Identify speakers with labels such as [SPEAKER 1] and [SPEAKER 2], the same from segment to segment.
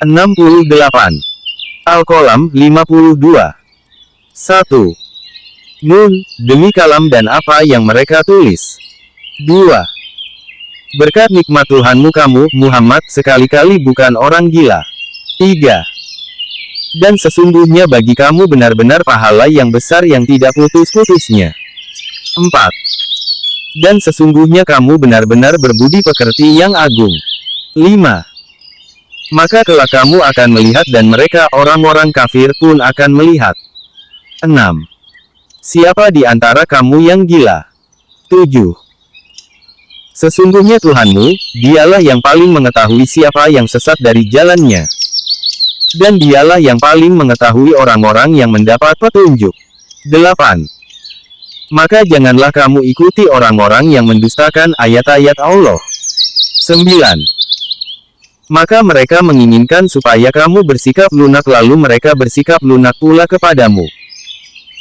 [SPEAKER 1] 68. Al-Qalam 52. 1. Nun, demi kalam dan apa yang mereka tulis. 2. Berkat nikmat Tuhanmu kamu, Muhammad, sekali-kali bukan orang gila. 3. Dan sesungguhnya bagi kamu benar-benar pahala yang besar yang tidak putus-putusnya. 4. Dan sesungguhnya kamu benar-benar berbudi pekerti yang agung. 5. Maka kelak kamu akan melihat dan mereka orang-orang kafir pun akan melihat. 6. Siapa di antara kamu yang gila? 7. Sesungguhnya Tuhanmu, dialah yang paling mengetahui siapa yang sesat dari jalannya. Dan dialah yang paling mengetahui orang-orang yang mendapat petunjuk. 8. Maka janganlah kamu ikuti orang-orang yang mendustakan ayat-ayat Allah. 9. Maka mereka menginginkan supaya kamu bersikap lunak lalu mereka bersikap lunak pula kepadamu.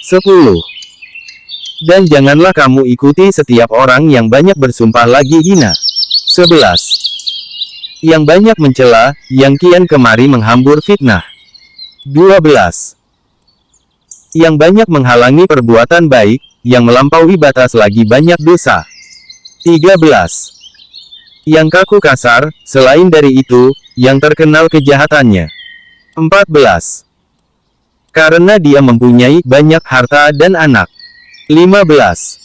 [SPEAKER 1] 10. Dan janganlah kamu ikuti setiap orang yang banyak bersumpah lagi hina. 11. Yang banyak mencela, yang kian kemari menghambur fitnah. 12. Yang banyak menghalangi perbuatan baik, yang melampaui batas lagi banyak dosa. 13. Yang kaku kasar, selain dari itu, yang terkenal kejahatannya. 14. Karena dia mempunyai banyak harta dan anak. 15.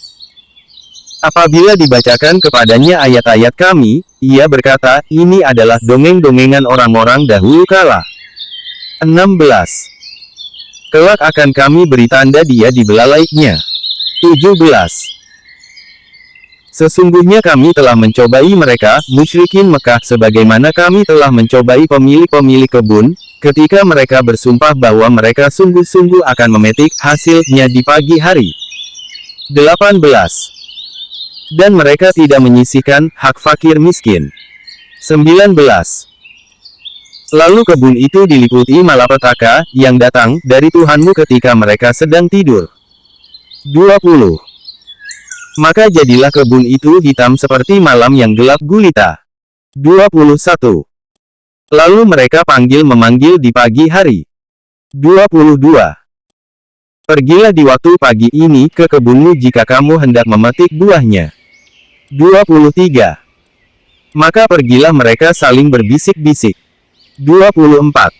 [SPEAKER 1] Apabila dibacakan kepadanya ayat-ayat kami, ia berkata, ini adalah dongeng-dongengan orang-orang dahulu kala. 16. Kelak akan kami beri tanda dia dibelalaiknya. 17. Sesungguhnya kami telah mencobai mereka, musyrikin Mekah, sebagaimana kami telah mencobai pemilik-pemilik kebun, ketika mereka bersumpah bahwa mereka sungguh-sungguh akan memetik hasilnya di pagi hari. 18. Dan mereka tidak menyisihkan hak fakir miskin. 19. Lalu kebun itu diliputi malapetaka yang datang dari Tuhanmu ketika mereka sedang tidur. 20. Maka jadilah kebun itu hitam seperti malam yang gelap gulita. 21. Lalu mereka memanggil di pagi hari. 22. Pergilah di waktu pagi ini ke kebunmu jika kamu hendak memetik buahnya. 23. Maka pergilah mereka saling berbisik-bisik. 24.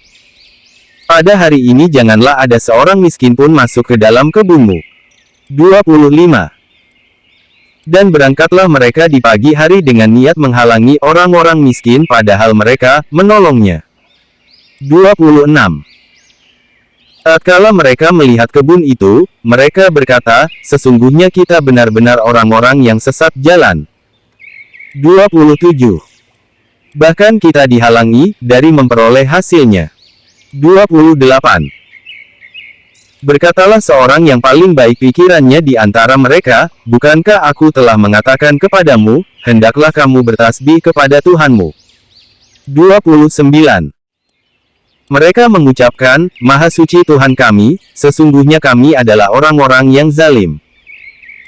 [SPEAKER 1] Pada hari ini janganlah ada seorang miskin pun masuk ke dalam kebunmu. 25. Dan berangkatlah mereka di pagi hari dengan niat menghalangi orang-orang miskin padahal mereka menolongnya. 26. Tatkala mereka melihat kebun itu, mereka berkata, sesungguhnya kita benar-benar orang-orang yang sesat jalan. 27. Bahkan kita dihalangi dari memperoleh hasilnya. 28. Berkatalah seorang yang paling baik pikirannya di antara mereka, bukankah aku telah mengatakan kepadamu, hendaklah kamu bertasbih kepada Tuhanmu. 29. Mereka mengucapkan, Maha Suci Tuhan kami, sesungguhnya kami adalah orang-orang yang zalim.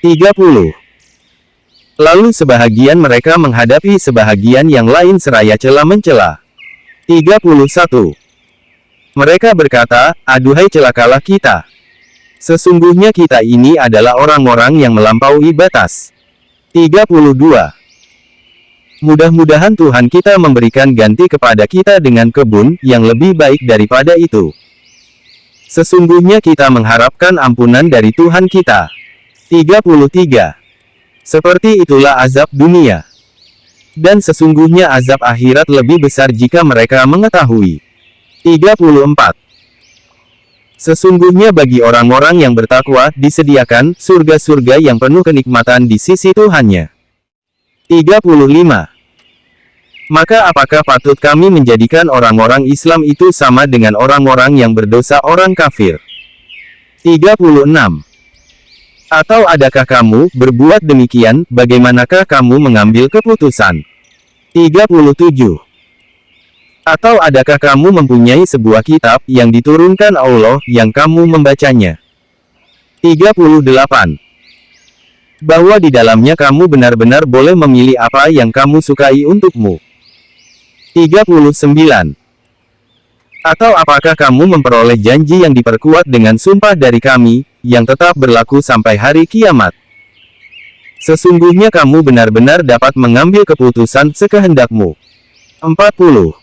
[SPEAKER 1] 30. Lalu sebahagian mereka menghadapi sebahagian yang lain seraya cela-mencela. 31. Mereka berkata, aduhai celakalah kita. Sesungguhnya kita ini adalah orang-orang yang melampaui batas. 32. Mudah-mudahan Tuhan kita memberikan ganti kepada kita dengan kebun yang lebih baik daripada itu. Sesungguhnya kita mengharapkan ampunan dari Tuhan kita. 33. Seperti itulah azab dunia. Dan sesungguhnya azab akhirat lebih besar jika mereka mengetahui. 34. Sesungguhnya bagi orang-orang yang bertakwa disediakan surga-surga yang penuh kenikmatan di sisi Tuhannya. 35. Maka apakah patut kami menjadikan orang-orang Islam itu sama dengan orang-orang yang berdosa orang kafir? 36. Atau adakah kamu berbuat demikian, bagaimanakah kamu mengambil keputusan? 37. Atau adakah kamu mempunyai sebuah kitab yang diturunkan Allah yang kamu membacanya? 38. Bahwa di dalamnya kamu benar-benar boleh memilih apa yang kamu sukai untukmu. 39. Atau apakah kamu memperoleh janji yang diperkuat dengan sumpah dari kami, yang tetap berlaku sampai hari kiamat? Sesungguhnya kamu benar-benar dapat mengambil keputusan sekehendakmu. 40.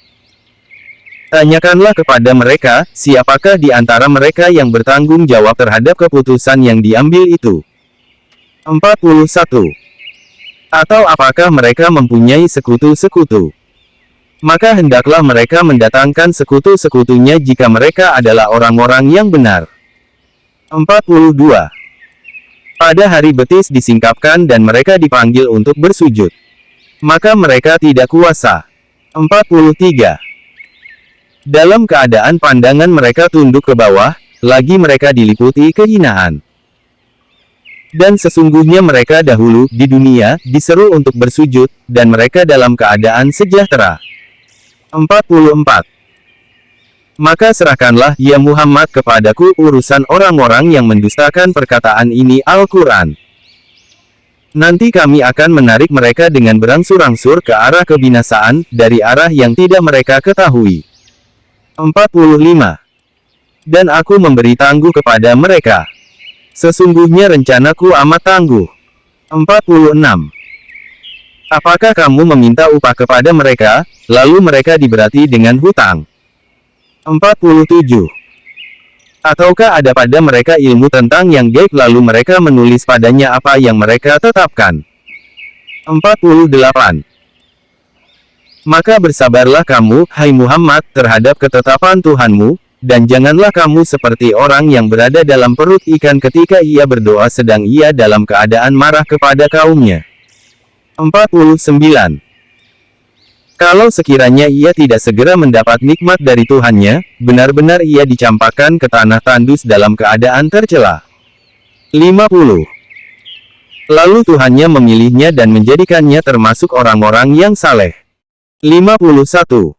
[SPEAKER 1] Tanyakanlah kepada mereka, siapakah di antara mereka yang bertanggung jawab terhadap keputusan yang diambil itu? 41. Atau apakah mereka mempunyai sekutu-sekutu? Maka hendaklah mereka mendatangkan sekutu-sekutunya jika mereka adalah orang-orang yang benar. 42. Pada hari betis disingkapkan dan mereka dipanggil untuk bersujud. Maka mereka tidak kuasa. 43. Dalam keadaan pandangan mereka tunduk ke bawah, lagi mereka diliputi kehinaan. Dan sesungguhnya mereka dahulu, di dunia, diseru untuk bersujud, dan mereka dalam keadaan sejahtera. 44. Maka serahkanlah, ya Muhammad, kepadaku urusan orang-orang yang mendustakan perkataan ini Al-Quran. Nanti kami akan menarik mereka dengan berangsur-angsur ke arah kebinasaan, dari arah yang tidak mereka ketahui. 45. Dan aku memberi tangguh kepada mereka. Sesungguhnya rencanaku amat tangguh. 46. Apakah kamu meminta upah kepada mereka, lalu mereka diberati dengan hutang? 47. Ataukah ada pada mereka ilmu tentang yang gaib lalu mereka menulis padanya apa yang mereka tetapkan? 48. Maka bersabarlah kamu, hai Muhammad, terhadap ketetapan Tuhanmu, dan janganlah kamu seperti orang yang berada dalam perut ikan ketika ia berdoa sedang ia dalam keadaan marah kepada kaumnya. 49. Kalau sekiranya ia tidak segera mendapat nikmat dari Tuhannya, benar-benar ia dicampakkan ke tanah tandus dalam keadaan tercela. 50. Lalu Tuhannya memilihnya dan menjadikannya termasuk orang-orang yang saleh. 51.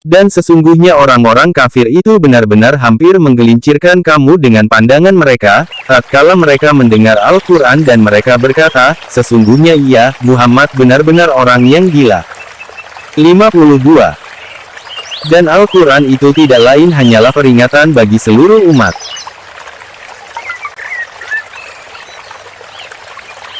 [SPEAKER 1] Dan sesungguhnya orang-orang kafir itu benar-benar hampir menggelincirkan kamu dengan pandangan mereka, tatkala mereka mendengar Al-Quran dan mereka berkata, sesungguhnya ia, Muhammad benar-benar orang yang gila. 52. Dan Al-Quran itu tidak lain hanyalah peringatan bagi seluruh umat.